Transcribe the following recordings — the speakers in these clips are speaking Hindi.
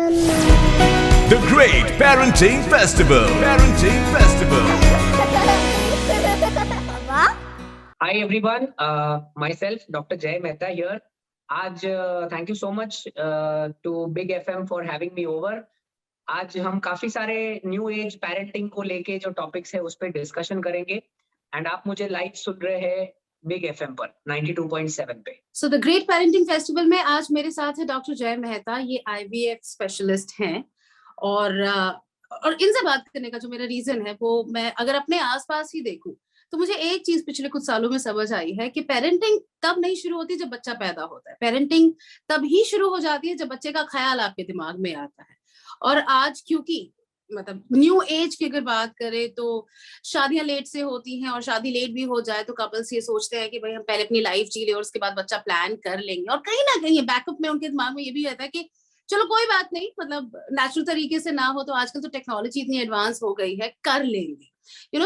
The Great Parenting Festival. Parenting Festival. Hi everyone, myself Dr. Jay Mehta here. आज thank you so much to Big FM for having me over. आज हम काफी सारे न्यू एज पेरेंटिंग को लेके जो टॉपिक्स है उस पर डिस्कशन करेंगे एंड आप मुझे लाइव सुन रहे हैं बिग एफएम पर 92.7 पे। So the great parenting festival में आज मेरे साथ है डॉक्टर जय मेहता। ये आईवीएफ स्पेशलिस्ट हैं और इनसे बात करने का जो मेरा रीजन है वो मैं अगर अपने आसपास ही देखूं तो मुझे एक चीज पिछले कुछ सालों में समझ आई है कि पेरेंटिंग तब नहीं शुरू होती जब बच्चा पैदा होता है। पेरेंटिंग तब ही शुरू हो जाती है जब बच्चे का ख्याल आपके दिमाग में आता है। और आज क्योंकि मतलब न्यू एज की अगर बात करें तो शादियां लेट से होती हैं और शादी लेट भी हो जाए तो कपल्स ये सोचते हैं कि भाई हम पहले अपनी लाइफ जी ले और उसके बाद बच्चा प्लान कर लेंगे। और कहीं ना कहीं बैकअप में उनके दिमाग में ये भी रहता है कि चलो कोई बात नहीं, मतलब नेचुरल तरीके से ना हो तो आजकल तो टेक्नोलॉजी इतनी एडवांस हो गई है, कर लेंगे।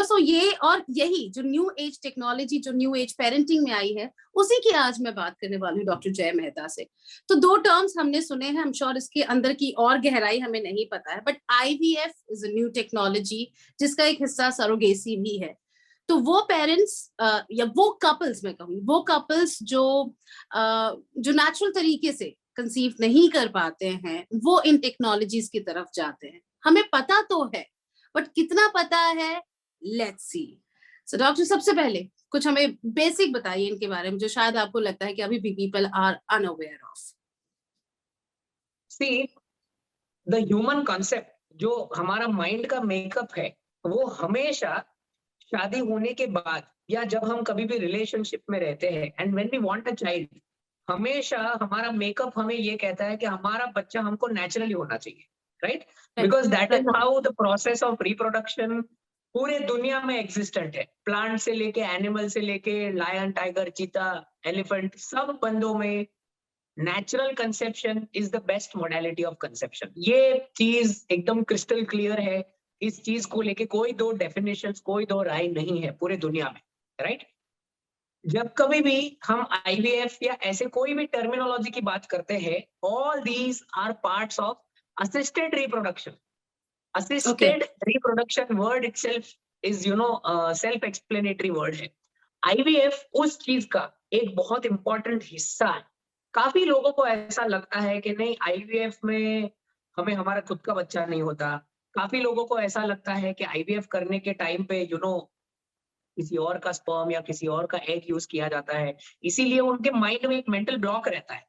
सो ये और यही जो न्यू एज टेक्नोलॉजी जो न्यू एज पेरेंटिंग में आई है उसी की आज मैं बात करने वाली हूँ डॉक्टर जय मेहता से। तो दो टर्म्स हमने सुने हैं, आई एम श्योर इसके अंदर की और गहराई हमें नहीं पता है, but IVF is a new technology जिसका एक हिस्सा सरोगेसी भी है। तो वो पेरेंट्स या वो कपल्स, मैं कहूँ वो कपल्स जो नेचुरल तरीके से कंसीव नहीं कर पाते हैं वो इन टेक्नोलॉजीज की तरफ जाते हैं। हमें पता तो है बट कितना पता है, लेट्स सी। सो डॉक्टर, सबसे पहले कुछ हमें बेसिक बताइए इनके बारे में जो शायद आपको लगता है कि अभी भी people are unaware of. See, the human concept जो हमारा माइंड का मेकअप है वो हमेशा शादी होने के बाद या जब हम कभी भी रिलेशनशिप में रहते हैं and when we want a child, हमेशा हमारा मेकअप हमें ये कहता है कि हमारा बच्चा हमको नेचुरली होना चाहिए, right? Because that is how the process of reproduction पूरे दुनिया में एग्जिस्टेंट है। प्लांट से लेके एनिमल से लेके लायन, टाइगर, चीता, एलिफेंट, सब बंदों में natural conception is the best modality of conception. ये चीज एकदम क्रिस्टल क्लियर है। इस चीज को लेके कोई दो डेफिनेशंस, कोई दो राय नहीं है पूरे दुनिया में, राइट? जब कभी भी हम आईवीएफ या ऐसे कोई भी टर्मिनोलॉजी की बात करते हैं, all these are parts of assisted reproduction. Assisted reproduction word itself is self explanatory word है। आईवीएफ उस चीज का एक बहुत इंपॉर्टेंट हिस्सा है। काफी लोगों को ऐसा लगता है कि नहीं, आईवीएफ में हमें हमारा खुद का बच्चा नहीं होता। काफी लोगों को ऐसा लगता है कि आईवीएफ करने के टाइम पे किसी और का स्पर्म या किसी और का एग यूज किया जाता है, इसीलिए उनके माइंड में एक मेंटल ब्लॉक रहता है।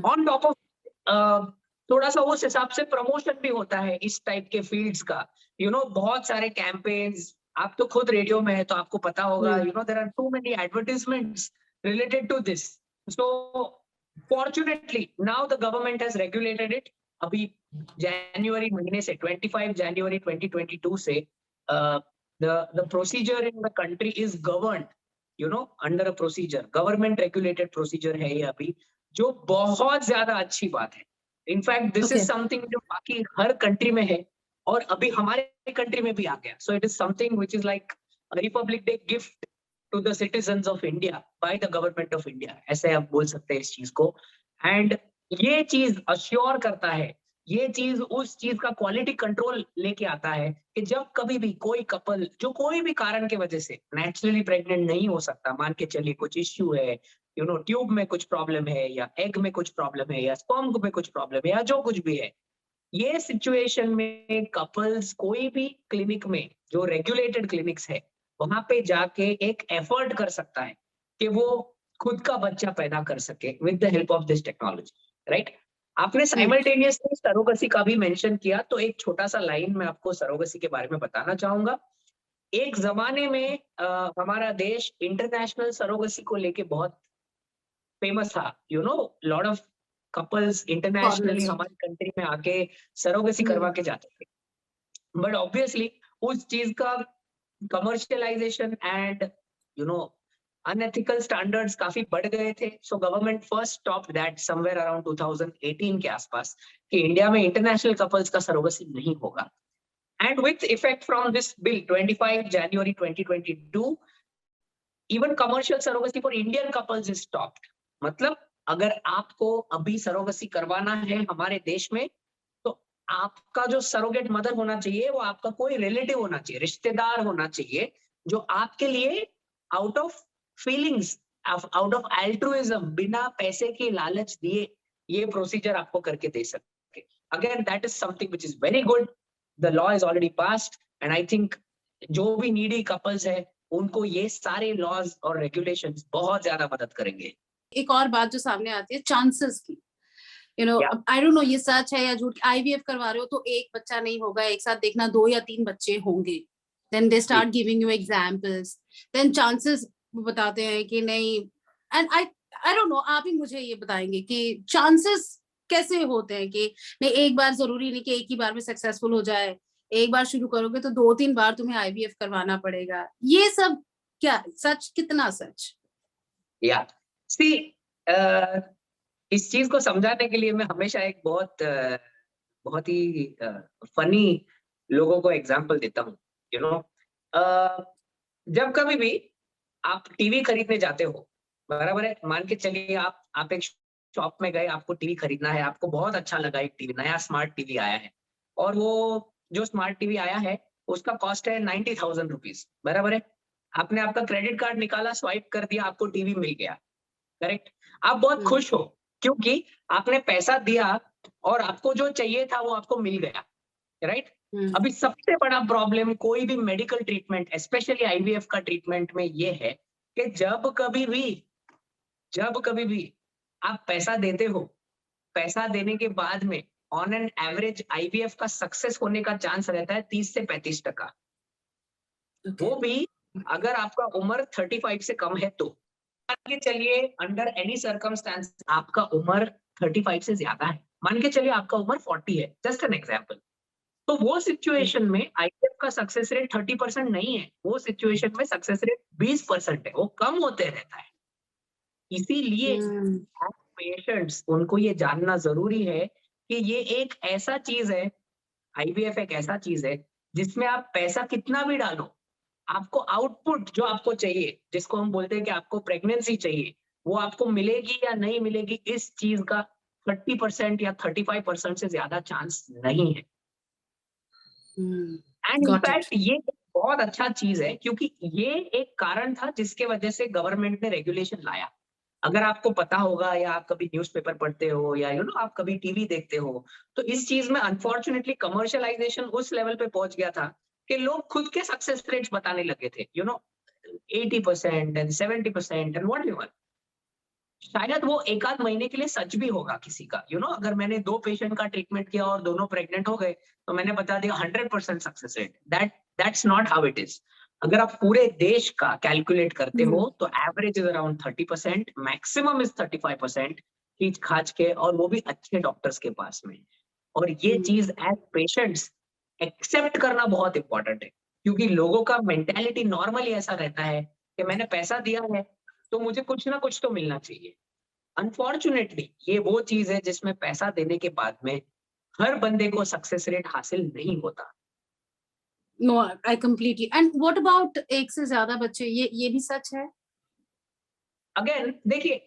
ऑन टॉप ऑफ थोड़ा सा उस हिसाब से प्रमोशन भी होता है इस टाइप के फील्ड्स का। बहुत सारे कैंपेन्स, आप तो खुद रेडियो में है तो आपको पता होगा, there are too many advertisements related to this. So fortunately now the government has regulated it. अभी जनवरी महीने से 25 जनवरी 2022 से the procedure in the country is governed, under a procedure, government regulated procedure है ये अभी, जो बहुत ज्यादा अच्छी बात है। इनफैक्ट दिस इज समथिंग जो बाकी हर कंट्री में है और अभी हमारे कंट्री में भी आ गया। So it is something which is like republic day gift to the citizens of India by the government of India, ऐसे आप बोल सकते हैं इस चीज को। एंड ये चीज अश्योर करता है, ये चीज उस चीज का क्वालिटी कंट्रोल लेके आता है कि जब कभी भी कोई कपल जो कोई भी कारण के वजह से नेचुरली प्रेग्नेंट नहीं हो सकता, मान के चलिए कुछ इश्यू है, ट्यूब में कुछ प्रॉब्लम है या एग में कुछ प्रॉब्लम है या स्पर्म में कुछ प्रॉब्लम है या जो कुछ भी है, ये सिचुएशन में कपल्स कोई भी क्लिनिक में जो रेगुलेटेड क्लिनिक्स है वहां पे जाके एक एफर्ट कर सकता है कि वो खुद का बच्चा पैदा कर सके with the help of this technology, right? आपने साइमल्टेनियसली सरोगेसी का भी मेंशन किया, तो एक छोटा सा लाइन में आपको सरोगेसी के बारे में बताना चाहूंगा। एक जमाने में हमारा देश इंटरनेशनल सरोगेसी को लेके बहुत फेमस था। लॉट ऑफ कपल्स इंटरनेशनली हमारी कंट्री में आके सरोगेसी करवा के जाते थे। बट ऑब्वियसली उस चीज का कमर्शियलाइजेशन एंड अनएथिकल स्टैंडर्ड्स काफी बढ़ गए थे। So government first stop that somewhere around 2018 के आसपास कि इंडिया में इंटरनेशनल कपल्स का सरोगेसी नहीं होगा। And with effect from this bill 25 January 2022 even commercial surrogacy for Indian couples is stopped. मतलब अगर आपको अभी सरोगेसी करवाना है हमारे देश में आपका जो सरोगेट मदर होना चाहिए वो आपका कोई रिलेटिव होना चाहिए, रिश्तेदार होना चाहिए, जो आपके लिए out of feelings, out of altruism, बिना पैसे की लालच दिए ये प्रोसीजर आपको करके दे सके। Again that is something which is very good. The law is already passed and I think जो भी नीडी कपल्स है उनको ये सारे लॉज और रेगुलेशंस बहुत ज्यादा मदद करेंगे। एक और बात जो सामने आती है चांसेस की, Yeah. आई डोंट नो ये सच है या झूठ, आईवीएफ करवा रहे हो तो एक बच्चा नहीं होगा, एक साथ देखना 2 या 3 बच्चे होंगे, then they start giving you examples, then chances बताते हैं कि नहीं, एंड आई डोंट नो, आप ही मुझे ये बताएंगे कि चांसेस कैसे होते हैं कि नहीं, एक बार जरूरी नहीं कि एक ही बार में सक्सेसफुल हो जाए, एक बार शुरू करोगे तो 2-3 बार तुम्हें आईवीएफ करवाना पड़ेगा, ये सब क्या सच, कितना सच? या सी इस चीज को समझाने के लिए मैं हमेशा एक बहुत ही फनी लोगों को एग्जांपल देता हूँ। यू नो, जब कभी भी आप टीवी खरीदने जाते हो, बराबर है, मान के चलिए आप एक शॉप में गए, आपको टीवी खरीदना है, आपको बहुत अच्छा लगा, एक टीवी, नया स्मार्ट टीवी आया है, और वो जो स्मार्ट टीवी आया है उसका कॉस्ट है 90,000 रुपीज, बराबर है। आपने आपका क्रेडिट कार्ड निकाला, स्वाइप कर दिया, आपको टीवी मिल गया, करेक्ट। आप बहुत खुश हो क्योंकि आपने पैसा दिया और आपको जो चाहिए था वो आपको मिल गया, राइट। अभी सबसे बड़ा प्रॉब्लम कोई भी मेडिकल ट्रीटमेंट, स्पेशली आईवीएफ का ट्रीटमेंट में ये है कि जब कभी भी आप पैसा देते हो, पैसा देने के बाद में ऑन एन एवरेज आईवीएफ का सक्सेस होने का चांस रहता है 30 से 35%। वो भी अगर आपका उम्र 35 से कम है तो। मान के चलिए अंडर एनी सर्कमस्टेंस आपका उम्र 35 से ज्यादा है, मान के चलिए आपका उम्र 40 है, जस्ट एन एग्जांपल, तो वो सिचुएशन में आईवीएफ का सक्सेस रेट 30% नहीं है, वो सिचुएशन में सक्सेस रेट 20% है, वो कम होते रहता है। इसीलिए पेशेंट्स, उनको ये जानना जरूरी है कि ये एक ऐसा चीज है, आईवीएफ एक ऐसा चीज है जिसमें आप पैसा कितना भी डालो, आपको आउटपुट जो आपको चाहिए, जिसको हम बोलते हैं कि आपको प्रेगनेंसी चाहिए, वो आपको मिलेगी या नहीं मिलेगी, इस चीज का 30% या 35% से ज्यादा चांस नहीं है। एंड इनफैक्ट ये बहुत अच्छा चीज है क्योंकि ये एक कारण था जिसके वजह से गवर्नमेंट ने रेगुलेशन लाया। अगर आपको पता होगा या आप कभी न्यूज़पेपर पढ़ते हो या आप कभी टीवी देखते हो, तो इस चीज में अनफॉर्चुनेटली कमर्शियलाइजेशन उस लेवल पे पहुंच गया था कि लोग खुद के सक्सेस रेट्स बताने लगे थे, 80% एंड 70% एंड व्हाटएवर। शायद वो एक आध महीने के लिए सच भी होगा किसी का, अगर मैंने 2 पेशेंट का ट्रीटमेंट किया और दोनों प्रेग्नेंट हो गए तो मैंने बता दिया 100% success rate, that's not how it is. अगर आप पूरे देश का कैलकुलेट करते हो तो average is around 30%, maximum is 35%, खींच खाच के, और वो भी अच्छे डॉक्टर्स के पास में। और ये चीज एज पेशेंट्स एक्सेप्ट करना बहुत इंपॉर्टेंट है क्योंकि लोगों का मेंटेलिटी नॉर्मली ऐसा रहता है कि मैंने पैसा दिया है तो मुझे कुछ ना कुछ तो मिलना चाहिए। अनफॉर्चुनेटली ये वो चीज है जिसमें पैसा देने के बाद में हर बंदे को सक्सेस रेट हासिल नहीं होता। No, I completely, and what about एक से ज्यादा बच्चे, ये भी सच है? अगेन देखिए,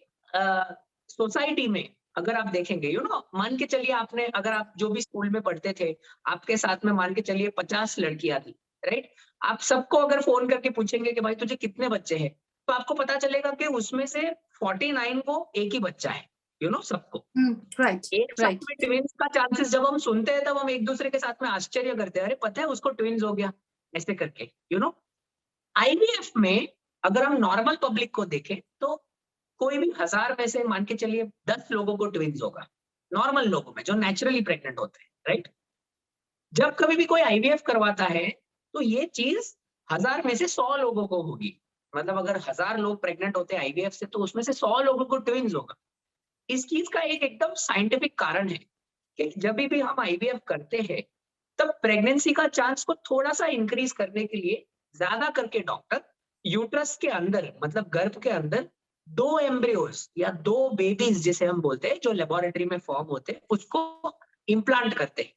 सोसाइटी में अगर आप देखेंगे, मान के चलिए आपने, अगर आप जो भी स्कूल में पढ़ते थे, आपके साथ में मान के चलिए 50 लड़कियां थी, राइट। आप सबको अगर फोन करके पूछेंगे कि भाई तुझे कितने बच्चे हैं, तो आपको पता चलेगा कि उसमें से 49 को एक ही बच्चा है, सबको। राइट, एक साथ में ट्विंस का चांसेस जब हम सुनते हैं तब हम एक दूसरे के साथ में आश्चर्य करते हैं, अरे पता है उसको ट्विंस हो गया, ऐसे करके। आईवीएफ में अगर हम नॉर्मल पब्लिक को देखें तो कोई भी 1000 में से मान के चलिए 10 लोगों को ट्विंस होगा, नॉर्मल लोगों में जो नेचुरली प्रेग्नेंट होते हैं, राइट। जब कभी भी कोई आईवीएफ करवाता है तो ये चीज 1000 में से 100 लोगों को होगी, मतलब अगर 1000 लोग प्रेग्नेंट होते हैं आईवीएफ से तो उसमें से 100 लोगों को ट्विंस होगा। इस चीज का एक एकदम साइंटिफिक कारण है कि जब भी हम आईवीएफ करते हैं तब प्रेगनेंसी का चांस को थोड़ा सा इंक्रीज करने के लिए ज्यादा करके डॉक्टर यूट्रस के अंदर, मतलब गर्भ के अंदर 2 एम्ब्रियोज या 2 बेबीज जिसे हम बोलते हैं, जो लेबोरेटरी में फॉर्म होते हैं, उसको इम्प्लांट करते हैं।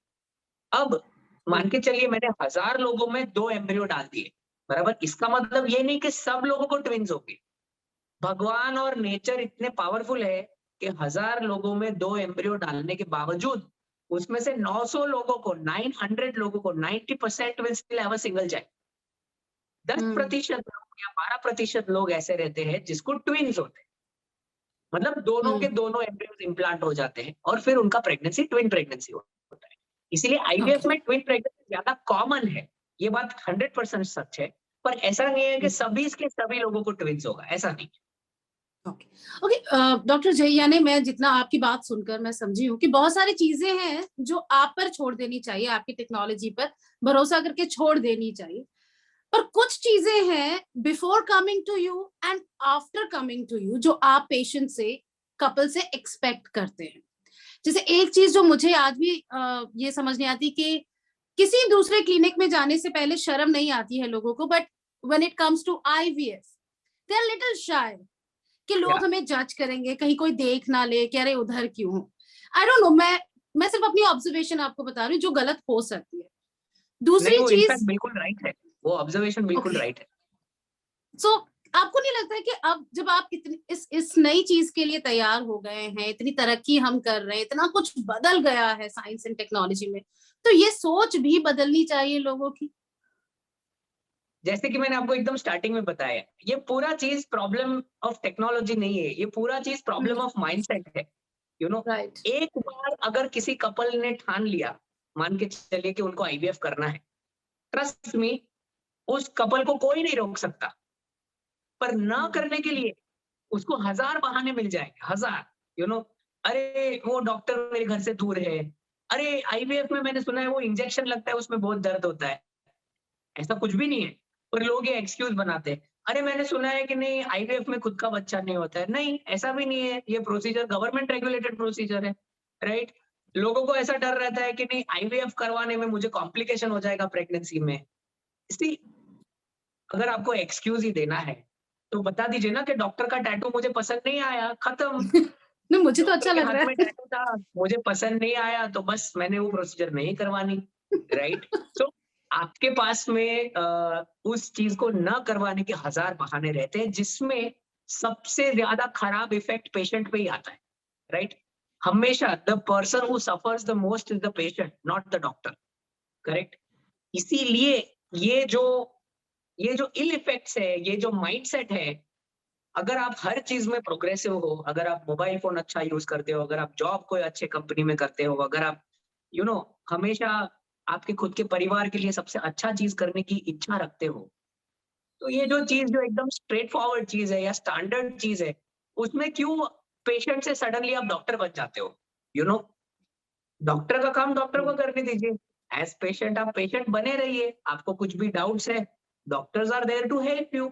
अब मान के चलिए मैंने 1000 लोगों में 2 एम्ब्रियो डाल दिए, बराबर। इसका मतलब ये नहीं कि सब लोगों को ट्विंस होंगे। भगवान और नेचर इतने पावरफुल है कि 1000 लोगों में 2 एम्ब्रियो डालने के बावजूद उसमें से 900 लोगों को, 900 लोगों को 90% will still have a single child. 10% लोग या 12% लोग ऐसे रहते हैं जिसको ट्विन्स होते हैं, मतलब दोनों के दोनों एम्ब्रियोज इम्प्लांट हो जाते हैं और फिर उनका प्रेगनेंसी ट्विन प्रेगनेंसी होता है। इसीलिए आईवीएफ में ट्विन प्रेगनेंसी ज्यादा कॉमन है, ये बात 100% सच है, पर ऐसा नहीं है कि सभी के सभी लोगों को ट्विन्स होगा, ऐसा नहीं। ओके डॉक्टर जय, यानी मैं जितना आपकी बात सुनकर मैं समझी हूँ कि बहुत सारी चीजें हैं जो आप पर छोड़ देनी चाहिए, आपकी टेक्नोलॉजी पर भरोसा करके छोड़ देनी चाहिए, पर कुछ चीजें हैं before coming to you and after coming to you जो आप पेशेंट से, कपल से एक्सपेक्ट करते हैं। जैसे एक चीज जो मुझे आज भी ये समझ नहीं आती कि किसी दूसरे क्लिनिक में जाने से पहले शर्म नहीं आती है लोगों को, but when it comes to IVF they are little shy कि लोग हमें जज करेंगे, कहीं कोई देख ना ले कि अरे उधर क्यों हो। आई डोंट नो, मैं सिर्फ अपनी ऑब्जर्वेशन आपको बता रही हूँ जो गलत हो सकती है। दूसरी नहीं, वो चीज इनफैक्ट बिल्कुल राइट है, वो ऑब्जर्वेशन बिल्कुल राइट है। सो आपको नहीं लगता है कि अब जब आप इतनी इस नई चीज के लिए तैयार हो गए हैं, इतनी तरक्की हम कर रहे हैं, इतना कुछ बदल गया है साइंस एंड टेक्नोलॉजी में, तो ये सोच भी बदलनी चाहिए लोगों की? जैसे कि मैंने आपको एकदम स्टार्टिंग में बताया, ये पूरा चीज प्रॉब्लम ऑफ टेक्नोलॉजी नहीं है, ये पूरा चीज प्रॉब्लम ऑफ माइंडसेट है। You know, right. एक बार अगर किसी कपल ने ठान लिया, मान के चलिए कि उनको आईवीएफ करना है, ट्रस्ट मी, उस कपल को कोई नहीं रोक सकता। पर ना करने के लिए उसको 1000 बहाने मिल जाएंगे, 1000। यू नो, अरे वो डॉक्टर मेरे घर से दूर है, अरे आईवीएफ में मैंने सुना है वो इंजेक्शन लगता है उसमें बहुत दर्द होता है। ऐसा कुछ भी नहीं है, पर लोग ये एक्सक्यूज बनाते हैं। अरे मैंने सुना है कि नहीं आईवीएफ में खुद का बच्चा नहीं होता है, नहीं ऐसा भी नहीं है, ये प्रोसीजर गवर्नमेंट रेगुलेटेड प्रोसीजर है, राइट। लोगों को ऐसा डर रहता है कि नहीं आईवीएफ करवाने में मुझे कॉम्प्लिकेशन हो जाएगा प्रेगनेंसी में। इसलिए अगर आपको एक्सक्यूज ही देना है तो बता दीजिए ना कि डॉक्टर का टैटू मुझे पसंद नहीं आया, खत्म। नहीं, मुझे तो डॉक्टर अच्छा के लग हाथ रहा में टैटू था, मुझे पसंद नहीं आया, तो बस मैंने वो प्रोसीजर नहीं करवानी, राइट। सो आपके पास में उस चीज को न करवाने के 1000 बहाने रहते हैं, जिसमें सबसे ज्यादा खराब इफेक्ट पेशेंट पे ही आता है, राइट। हमेशा the person who suffers the most is the patient, not the doctor, correct. इसीलिए ये जो ये जो इल इफेक्ट्स है, ये जो माइंडसेट है, अगर आप हर चीज में प्रोग्रेसिव हो, अगर आप मोबाइल फोन अच्छा यूज करते हो, अगर आप जॉब कोई अच्छे कंपनी में करते हो, अगर आप यू नो हमेशा आपके खुद के परिवार के लिए सबसे अच्छा चीज करने की इच्छा रखते हो, तो ये जो चीज जो एकदम स्ट्रेट फॉरवर्ड चीज है या स्टैंडर्ड चीज है, उसमें क्यों पेशेंट से सडनली आप डॉक्टर बन जाते हो? यू नो, डॉक्टर का काम डॉक्टर को करने दीजिए। एज पेशेंट आप पेशेंट बने रहिए, आपको कुछ भी डाउट्स है, doctors are there to help you.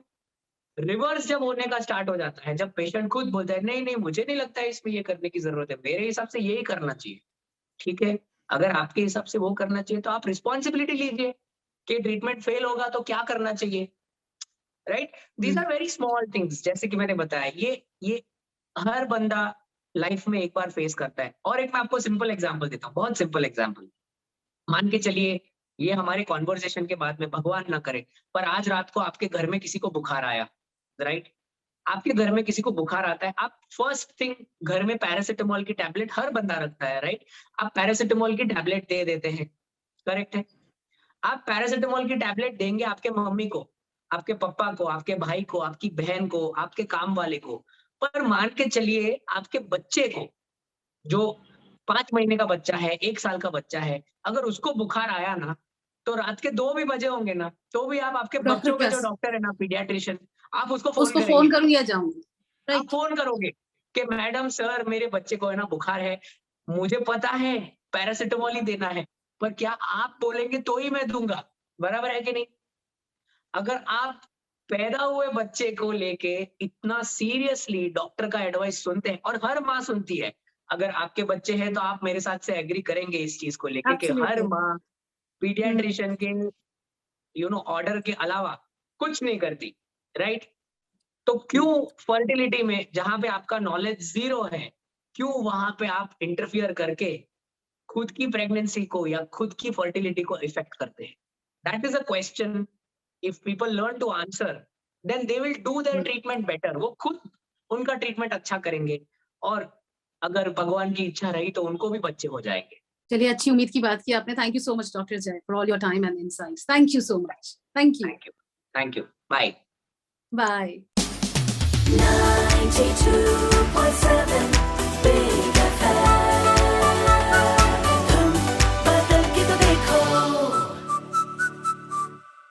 Reverse जब होने का स्टार्ट हो जाता है, जब पेशेंट खुद बोलता है नहीं नहीं मुझे नहीं लगता है इसमें ये करने की जरूरत है, मेरे हिसाब से यही करना चाहिए, ठीक है, अगर आपके हिसाब से वो करना चाहिए तो आप रिस्पॉन्सिबिलिटी लीजिए कि ट्रीटमेंट फेल होगा तो क्या करना चाहिए, right. These are very small things, जैसे कि मैंने बताया, ये हर बंदा लाइफ में एक बार फेस करता है। और एक मैं आपको सिंपल एग्जांपल देता हूँ, बहुत सिंपल एग्जांपल। मान के चलिए ये हमारे कॉन्वर्सेशन के बाद में, भगवान ना करे, पर आज रात को आपके घर में किसी को बुखार आया, राइट। आपके घर में किसी को बुखार आता है, आप फर्स्ट थिंग घर में पैरासिटामोल की टैबलेट हर बंदा रखता है, राइट। आप पैरासिटामोल की टैबलेट दे देते हैं, करेक्ट है। आप पैरासिटामोल की टैबलेट देंगे आपके मम्मी को, आपके पापा को, आपके भाई को, आपकी बहन को, आपके काम वाले को, पर मान के चलिए आपके बच्चे को, जो 5 महीने का बच्चा है, 1 साल का बच्चा है, अगर उसको बुखार आया ना, तो रात के 2 भी बजे होंगे ना, तो भी आप आपके डॉक्टर बच्चों के के जो पास डॉक्टर है ना, पीडियाट्रिशियन, आप उसको फोन उसको करेंगे। फोन करूँ या जाऊंगी? आप राइट। फोन करोगे कि मैडम सर मेरे बच्चे को है ना बुखार है, मुझे पता है पैरासिटामोल ही देना है, पर क्या आप बोलेंगे तो ही मैं दूंगा, बराबर है कि नहीं। अगर आप पैदा हुए बच्चे को लेके इतना सीरियसली डॉक्टर का एडवाइस सुनते हैं, और हर माँ सुनती है, अगर आपके बच्चे हैं तो आप मेरे साथ से एग्री करेंगे इस चीज को लेके कि हर एब्सोल्युटली। माँ पीडियाट्रिशियन के ऑर्डर के अलावा कुछ नहीं करती, राइट। तो क्यों फर्टिलिटी में जहां पे आपका नॉलेज जीरो है, क्यों वहां पे आप इंटरफियर करके खुद की प्रेगनेंसी को या खुद की फर्टिलिटी को इफेक्ट करते हैं? That is a question. If people learn to answer, then they will do their treatment better, वो खुद उनका ट्रीटमेंट अच्छा करेंगे, और अगर भगवान की इच्छा रही तो उनको भी बच्चे हो जाएंगे। चलिए, अच्छी उम्मीद की बात की आपने. Thank you so much doctor Jay for all your time and insights. Thank you so much. Thank you. Thank you. Bye. Bye. 92